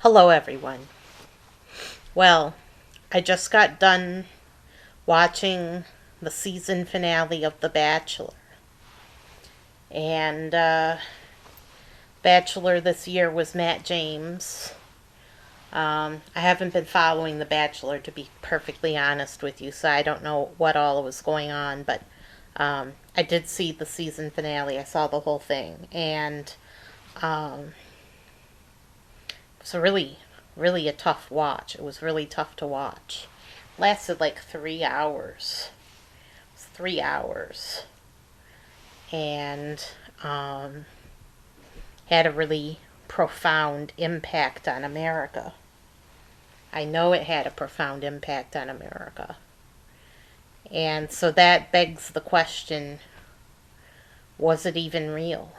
Hello, everyone. Well, I just got done watching the season finale of The Bachelor. And Bachelor this year was Matt James. I haven't been following The Bachelor, to be perfectly honest with you, so I don't know what all was going on, but I did see the season finale. I saw the whole thing. And it was really a tough watch. It was really tough to watch. Lasted like 3 hours. It was 3 hours. And had a really profound impact on America. I know it had a profound impact on America. And so that begs the question, was it even real?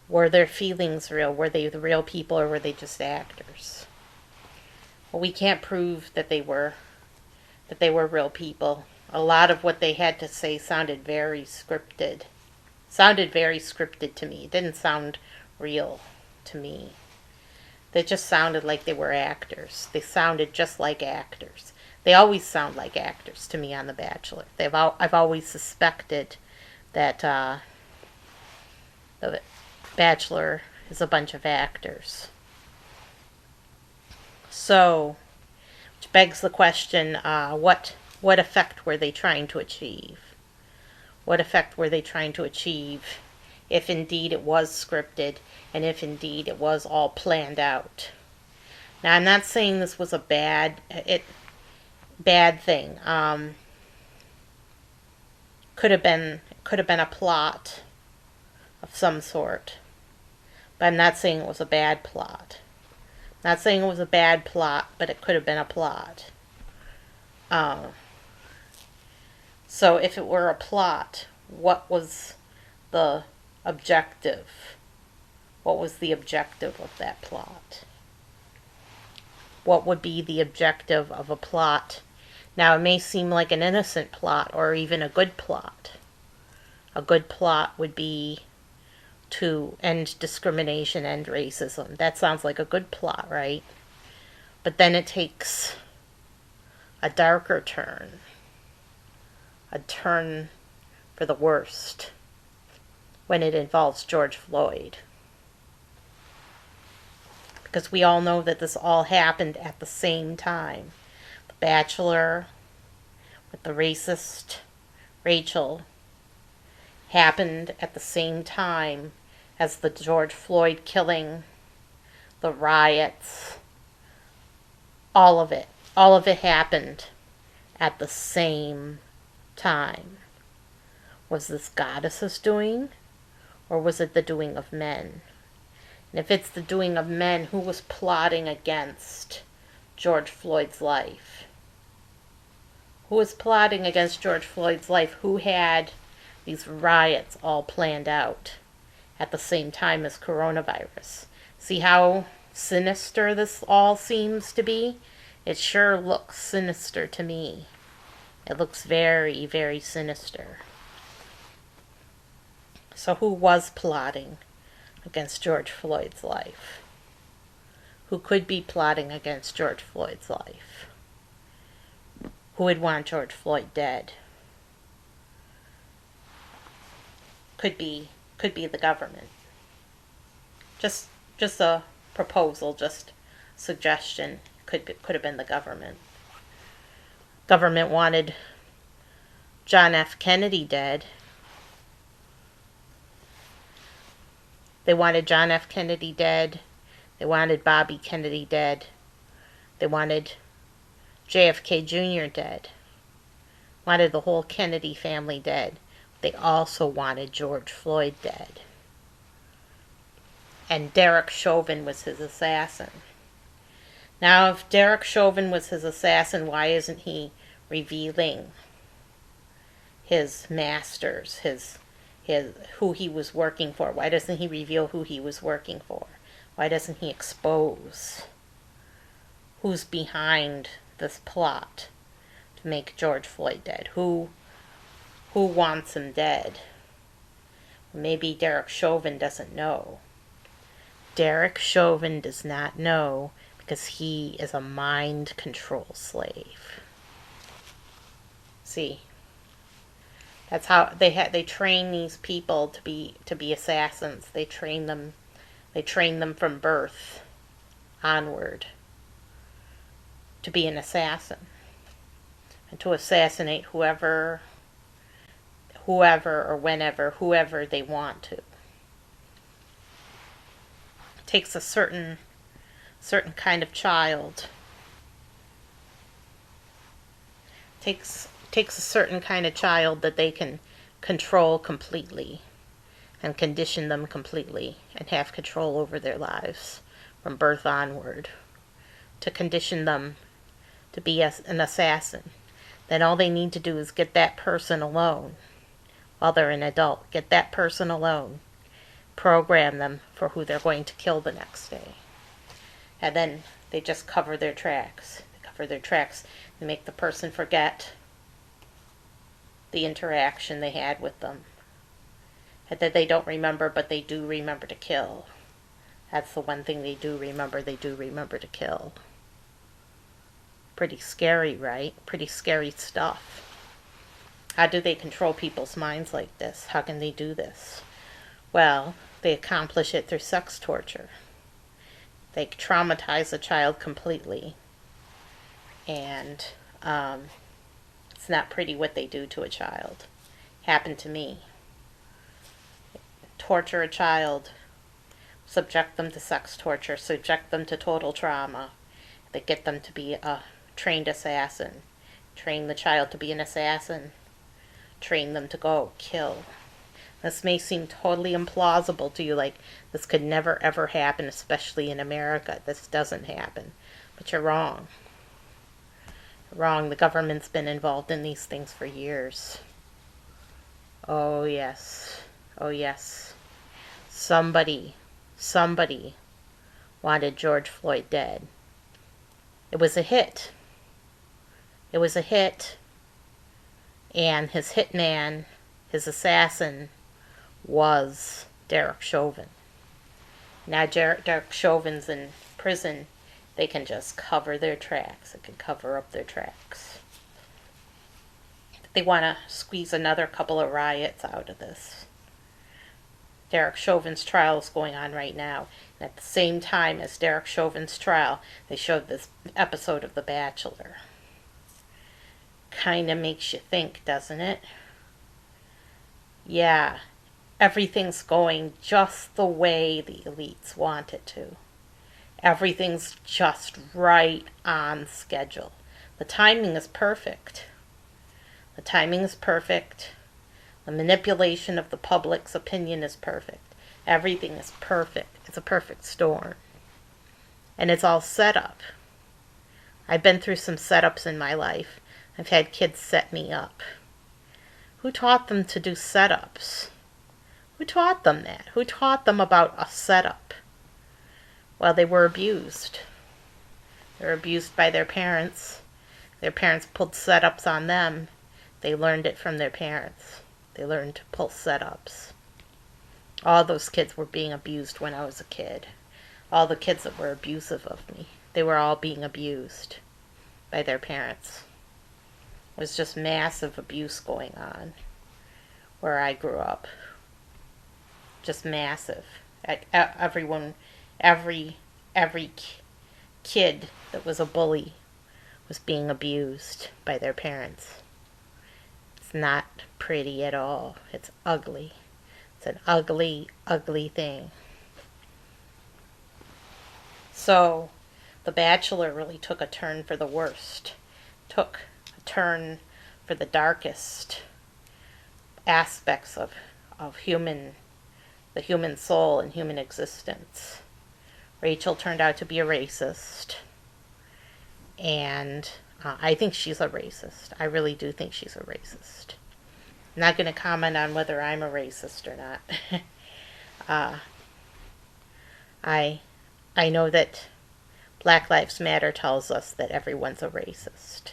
Were their feelings real? Were they the real people, or were they just actors? Well, we can't prove that they were real people. A lot of what they had to say sounded very scripted. Sounded very scripted to me. It didn't sound real to me. They just sounded like they were actors. They sounded just like actors. They always sound like actors to me on The Bachelor. I've always suspected that The Bachelor is a bunch of actors. So, which begs the question, what effect were they trying to achieve? What effect were they trying to achieve if indeed it was scripted and if indeed it was all planned out? Now, I'm not saying this was a bad thing. Could have been a plot of some sort. But I'm not saying it was a bad plot. Not saying it was a bad plot, but it could have been a plot. So if it were a plot, what was the objective? What was the objective of that plot? What would be the objective of a plot? Now, it may seem like an innocent plot or even a good plot. A good plot would be to end discrimination, end racism. That sounds like a good plot, right? But then it takes a darker turn. A turn for the worst when it involves George Floyd. Because we all know that this all happened at the same time. The Bachelor with the racist Rachel happened at the same time as the George Floyd killing, the riots, all of it. All of it happened at the same time. Was this goddess's doing, or was it the doing of men? And if it's the doing of men, who was plotting against George Floyd's life? Who was plotting against George Floyd's life? Who had these riots all planned out at the same time as coronavirus? See how sinister this all seems to be? It sure looks sinister to me. It looks very, very sinister. So who was plotting against George Floyd's life? Who could be plotting against George Floyd's life? Who would want George Floyd dead? Could be the government. Just a proposal, just suggestion. Could have been the government. Government wanted John F. Kennedy dead. They wanted John F. Kennedy dead. They wanted Bobby Kennedy dead. They wanted JFK Jr. dead. Wanted the whole Kennedy family dead. They also wanted George Floyd dead. And Derek Chauvin was his assassin. Now, if Derek Chauvin was his assassin, why isn't he revealing his masters, his who he was working for? Why doesn't he reveal who he was working for? Why doesn't he expose who's behind this plot to make George Floyd dead? Who wants him dead? Maybe Derek Chauvin doesn't know. Derek Chauvin does not know because he is a mind control slave. See, that's how they train these people to be assassins. They train them from birth onward to be an assassin and to assassinate whoever or whenever, whoever they want to. It takes a certain kind of child. Takes a certain kind of child that they can control completely and condition them completely and have control over their lives from birth onward, to condition them to be an assassin. Then all they need to do is get that person alone while they're an adult. Get that person alone. Program them for who they're going to kill the next day. And then they just cover their tracks. They make the person forget the interaction they had with them. And that they don't remember, but they do remember to kill. That's the one thing they do remember. They do remember to kill. Pretty scary, right? Pretty scary stuff. How do they control people's minds like this? How can they do this? Well, they accomplish it through sex torture. They traumatize a child completely. And it's not pretty what they do to a child. Happened to me. Torture a child. Subject them to sex torture. Subject them to total trauma. They get them to be a trained assassin. Train the child to be an assassin. Train them to go kill. This may seem totally implausible to you, like this could never ever happen, especially in America. This doesn't happen. But you're wrong. You're wrong. The government's been involved in these things for years. Oh yes. Oh yes. Somebody wanted George Floyd dead. It was a hit. It was a hit. And his hitman, his assassin, was Derek Chauvin. Now Derek Chauvin's in prison. They can just cover their tracks. They can cover up their tracks. They want to squeeze another couple of riots out of this. Derek Chauvin's trial is going on right now. And at the same time as Derek Chauvin's trial, they showed this episode of The Bachelor. Kind of makes you think, doesn't it? Yeah, everything's going just the way the elites want it to. Everything's just right on schedule. The timing is perfect. The timing is perfect. The manipulation of the public's opinion is perfect. Everything is perfect. It's a perfect storm. And it's all set up. I've been through some setups in my life. I've had kids set me up. Who taught them to do setups? Who taught them that? Who taught them about a setup? Well, they were abused. They were abused by their parents. Their parents pulled setups on them. They learned it from their parents. They learned to pull setups. All those kids were being abused when I was a kid. All the kids that were abusive of me, they were all being abused by their parents. It was just massive abuse going on where I grew up. Just massive. Every kid that was a bully was being abused by their parents. It's not pretty at all. It's ugly. It's an ugly, ugly thing. So, The Bachelor really took a turn for the worst. Took a turn for the darkest aspects of the human soul and human existence. Rachel turned out to be a racist. And I think she's a racist. I really do think she's a racist. I'm not going to comment on whether I'm a racist or not. I know that Black Lives Matter tells us that everyone's a racist.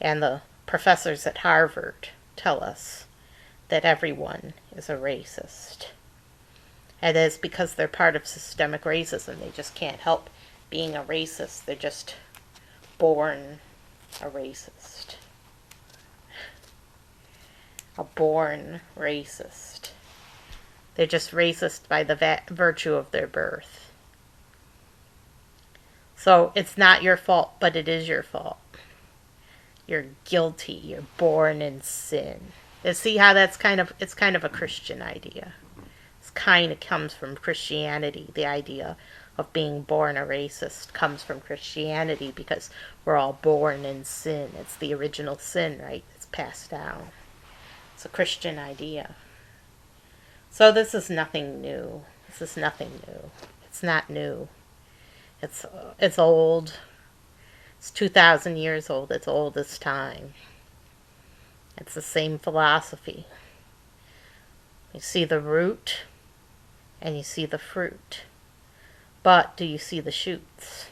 And the professors at Harvard tell us that everyone is a racist. It is because they're part of systemic racism. They just can't help being a racist. They're just born a racist. A born racist. They're just racist by the virtue of their birth. So it's not your fault, but it is your fault. You're guilty. You're born in sin. And see how it's kind of a Christian idea. It's kind of comes from Christianity. The idea of being born a racist comes from Christianity because we're all born in sin. It's the original sin, right? It's passed down. It's a Christian idea. So this is nothing new. This is nothing new. It's not new. It's old. It's 2,000 years old. It's old as time. It's the same philosophy. You see the root and you see the fruit. But do you see the shoots?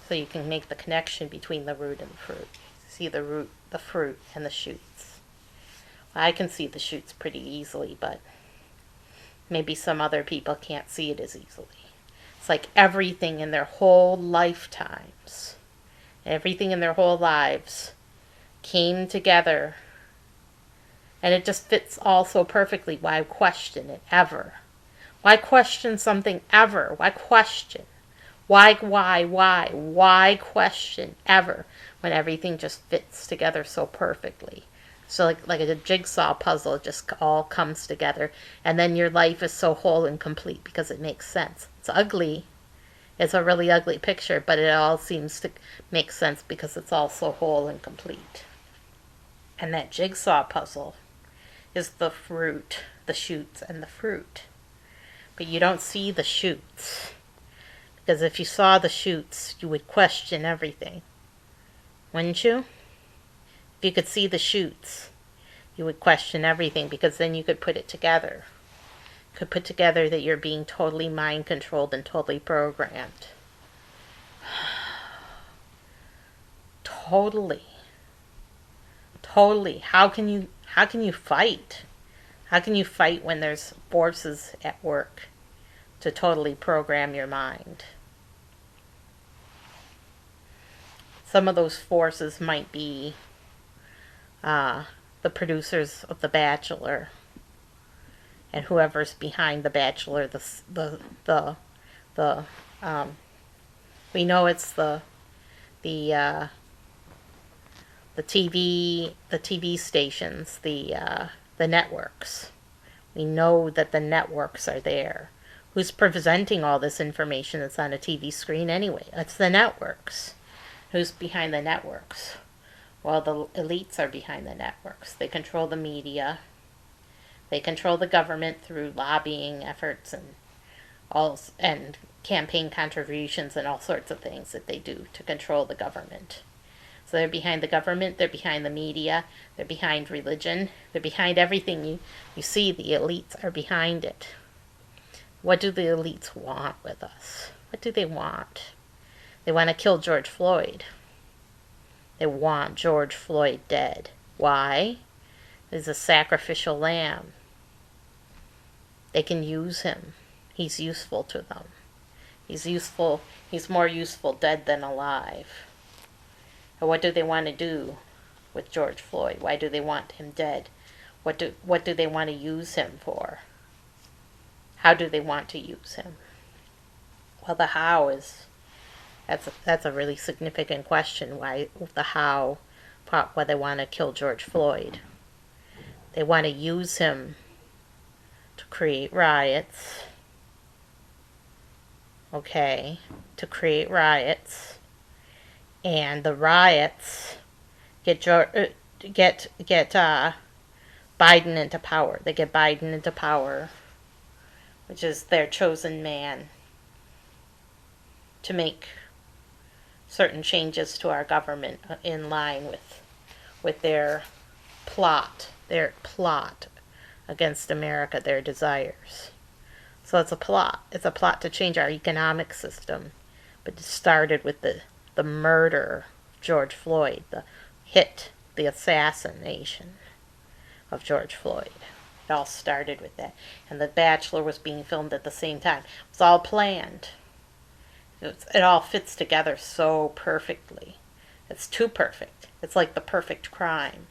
So you can make the connection between the root and the fruit. See the root, the fruit, and the shoots. I can see the shoots pretty easily, but maybe some other people can't see it as easily. It's like everything in their whole lifetimes, everything in their whole lives came together, and it just fits all so perfectly. Why question it ever? Why question something ever? Why question? Why question ever when everything just fits together so perfectly? So like a jigsaw puzzle, it just all comes together, and then your life is so whole and complete because it makes sense. It's ugly. It's a really ugly picture, but it all seems to make sense because it's all so whole and complete. And that jigsaw puzzle is the fruit, the shoots, and the fruit. But you don't see the shoots. Because if you saw the shoots, you would question everything. Wouldn't you? If you could see the shoots, you would question everything, because then you could put it together. You could put together that you're being totally mind controlled and totally programmed. Totally. How can you fight? How can you fight when there's forces at work to totally program your mind? Some of those forces might be the producers of The Bachelor, and whoever's behind The Bachelor. We know it's the TV stations, the networks. We know that the networks are there. Who's presenting all this information that's on a TV screen anyway? It's the networks. Who's behind the networks? Well, the elites are behind the networks. They control the media. They control the government through lobbying efforts and campaign contributions and all sorts of things that they do to control the government. So they're behind the government, they're behind the media, they're behind religion, they're behind everything you see. The elites are behind it. What do the elites want with us? What do they want? They want to kill George Floyd. They want George Floyd dead. Why? He's a sacrificial lamb. They can use him. He's useful to them. He's useful. He's more useful dead than alive. And what do they want to do with George Floyd? Why do they want him dead? What do they want to use him for? How do they want to use him? Well, the how is that's a really significant question. Why the how? Why they want to kill George Floyd? They want to use him to create riots. Okay, to create riots. And the riots get Biden into power. They get Biden into power, which is their chosen man, to make certain changes to our government in line with their plot against America, their desires. So it's a plot. It's a plot to change our economic system, but it started with the murder of George Floyd, the assassination of George Floyd. It all started with that. And The Bachelor was being filmed at the same time. It was all planned. It all fits together so perfectly. It's too perfect. It's like the perfect crime.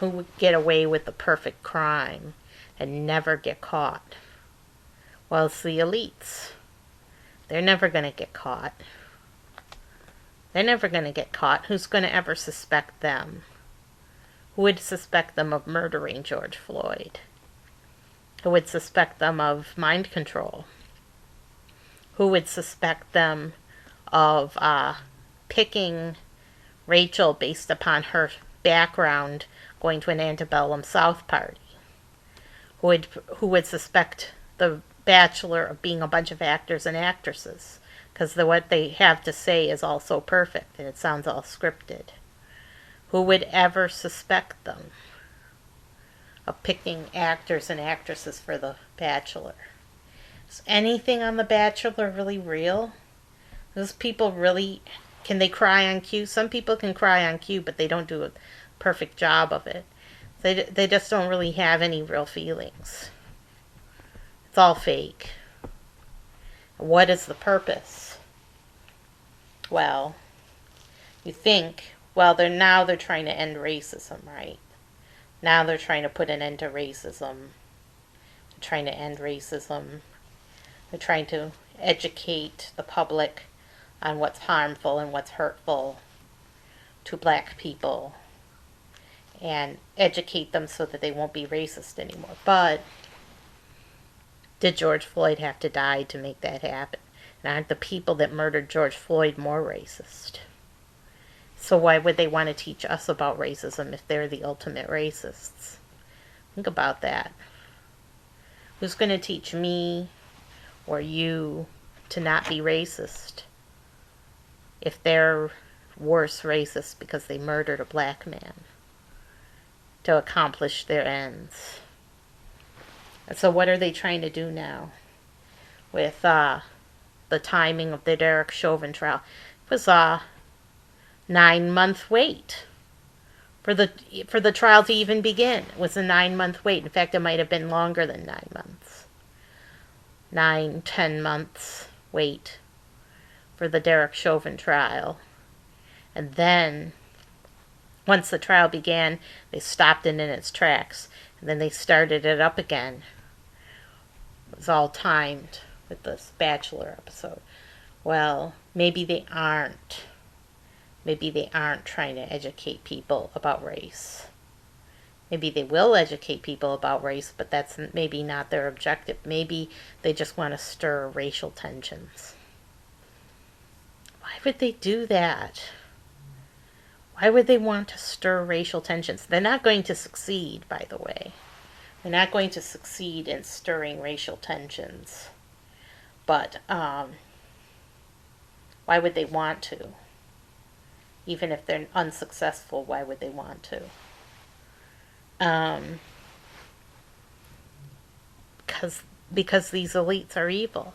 Who would get away with the perfect crime and never get caught? Well, it's the elites. They're never going to get caught. They're never going to get caught. Who's going to ever suspect them? Who would suspect them of murdering George Floyd? Who would suspect them of mind control? Who would suspect them of picking Rachel based upon her background going to an antebellum South party? Who would suspect the Bachelor of being a bunch of actors and actresses? Because what they have to say is all so perfect and it sounds all scripted. Who would ever suspect them of picking actors and actresses for The Bachelor? Is anything on The Bachelor really real? Those people really, can they cry on cue? Some people can cry on cue, but they don't do a perfect job of it. They just don't really have any real feelings. It's all fake. What is the purpose? Well, you think, well, they're trying to end racism, right? Now they're trying to put an end to racism. They're trying to end racism. They're trying to educate the public on what's harmful and what's hurtful to black people and educate them so that they won't be racist anymore. But did George Floyd have to die to make that happen? And aren't the people that murdered George Floyd more racist? So why would they want to teach us about racism if they're the ultimate racists? Think about that. Who's going to teach me or you to not be racist if they're worse racist because they murdered a black man to accomplish their ends? And so what are they trying to do now with the timing of the Derek Chauvin trial? It was a 9-month wait for the trial to even begin. It was a 9-month wait. In fact, it might have been longer than 9 months. 9-10 months wait for the Derek Chauvin trial. And then, once the trial began, they stopped it in its tracks. And then they started it up again. It was all timed with this Bachelor episode. Well, maybe they aren't. Maybe they aren't trying to educate people about race. Maybe they will educate people about race, but that's maybe not their objective. Maybe they just want to stir racial tensions. Why would they do that? Why would they want to stir racial tensions? They're not going to succeed, by the way. They're not going to succeed in stirring racial tensions. But why would they want to? Even if they're unsuccessful, why would they want to? Because these elites are evil.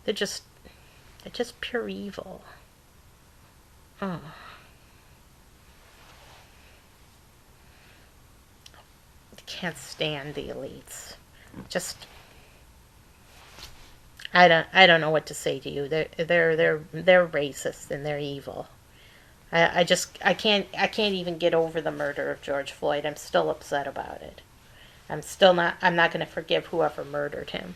They're just pure evil. Oh. I can't stand the elites. I don't know what to say to you. They're racist and they're evil. I can't even get over the murder of George Floyd. I'm still upset about it. I'm not going to forgive whoever murdered him.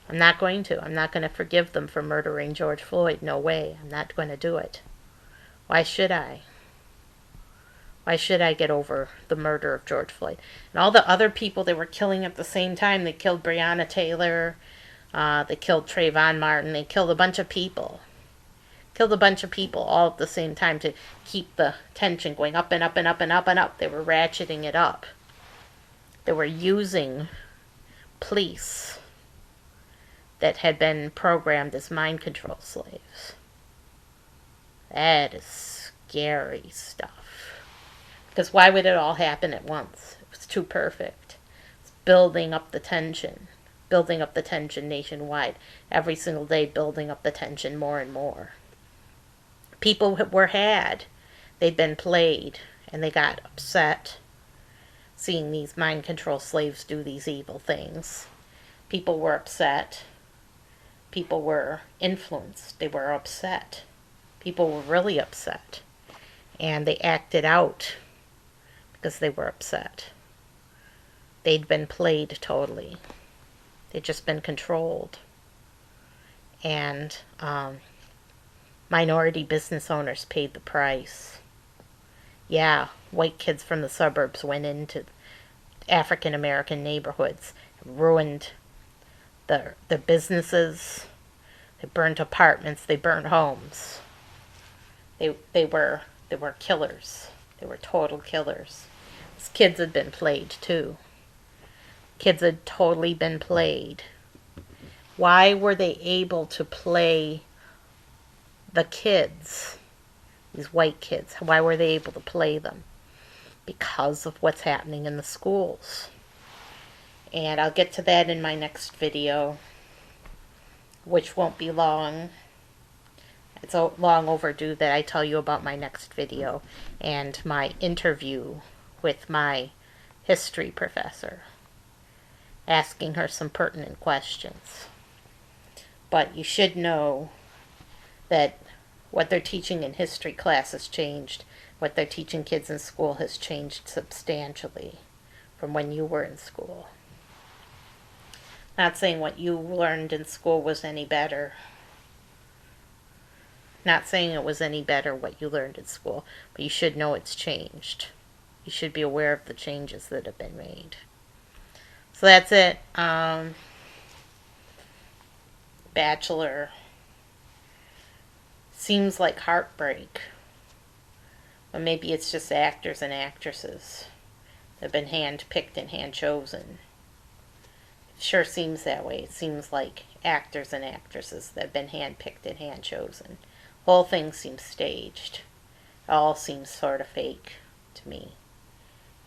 I'm not going to. I'm not going to forgive them for murdering George Floyd. No way. I'm not going to do it. Why should I? Why should I get over the murder of George Floyd? And all the other people they were killing at the same time. They killed Breonna Taylor. They killed Trayvon Martin. They killed a bunch of people. Killed a bunch of people all at the same time to keep the tension going up and up and up and up and up. They were ratcheting it up. They were using police that had been programmed as mind control slaves. That is scary stuff. Because why would it all happen at once? It was too perfect. It's building up the tension. Building up the tension nationwide. Every single day building up the tension more and more. People were had. They'd been played. And they got upset. seeing these mind control slaves do these evil things. People were upset. People were influenced. They were upset. People were really upset. And they acted out because they were upset. They'd been played totally. They'd just been controlled. And minority business owners paid the price. Yeah, white kids from the suburbs went into African American neighborhoods, ruined the businesses. They burned apartments. They burned homes. They were killers. They were total killers. These kids had been played too. Kids had totally been played. Why were they able to play the kids, these white kids? Why were they able to play them? Because of what's happening in the schools. And I'll get to that in my next video, which won't be long. It's long overdue that I tell you about my next video and my interview with my history professor, asking her some pertinent questions. But you should know that what they're teaching in history class has changed. What they're teaching kids in school has changed substantially from when you were in school. Not saying what you learned in school was any better. Not saying it was any better what you learned in school, but you should know it's changed. You should be aware of the changes that have been made. So that's it. Bachelor. Seems like heartbreak. But maybe it's just actors and actresses that have been hand-picked and hand-chosen. It sure seems that way. It seems like actors and actresses that have been hand-picked and hand-chosen. The whole thing seems staged. It all seems sort of fake to me.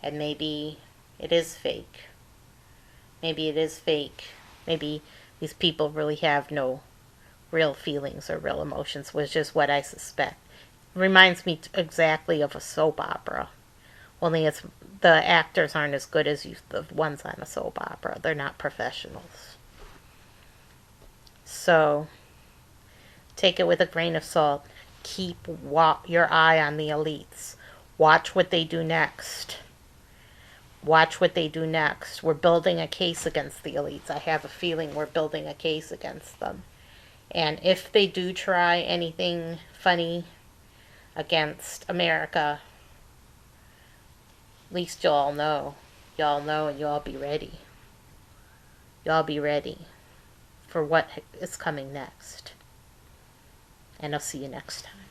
And maybe it is fake. Maybe it is fake. Maybe these people really have no real feelings or real emotions, which is what I suspect. It reminds me exactly of a soap opera. Only the actors aren't as good as the ones on a soap opera. They're not professionals. So, take it with a grain of salt. Keep your eye on the elites. Watch what they do next. Watch what they do next. We're building a case against the elites. I have a feeling we're building a case against them. And if they do try anything funny against America, at least y'all know. Y'all know and y'all be ready. Y'all be ready for what is coming next. And I'll see you next time.